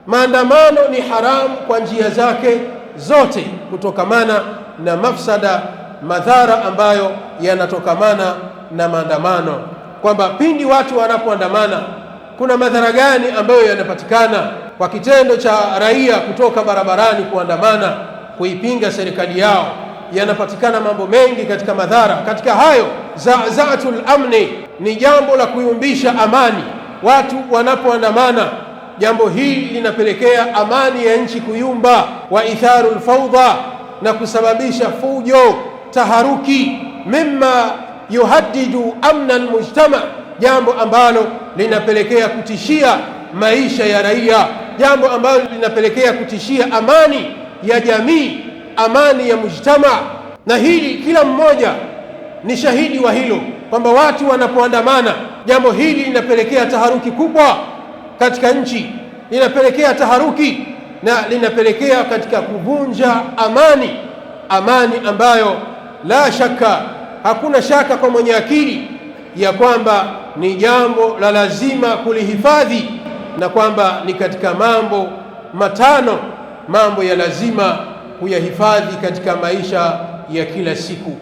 Maandamano ni haramu kwa njia zake zote, kutokamana na mafsada, madhara ambayo yanatokamana na maandamano, kwamba pindi watu wanapoandamana kuna madhara gani ambayo yanapatikana kwa kitendo cha raia kutoka barabarani kuandamana kuipinga serikali yao. Yanapatikana mambo mengi katika madhara. Katika hayo, za'zatul amni ni jambo la kuyumbisha amani. Watu wanapoandamana, jambo hili linapelekea amani ya nchi kuyumba, wa itharul fawda, na kusababisha fujo, taharuki, mimma yuhaddidu amna almujtama, jambo ambalo linapelekea kutishia maisha ya raia, jambo ambalo linapelekea kutishia amani ya jamii, amani ya mujtama. Na hili kila mmoja ni shahidi wa hilo, kwamba watu wanapoandamana, jambo hili linapelekea taharuki kubwa katika nchi, linapelekea taharuki na linapelekea katika kuvunja amani ambayo la shaka, hakuna shaka kwa mwenye akili ya kwamba ni jambo la lazima kulihifadhi, na kwamba ni katika mambo matano, mambo ya lazima kuyahifadhi katika maisha ya kila siku.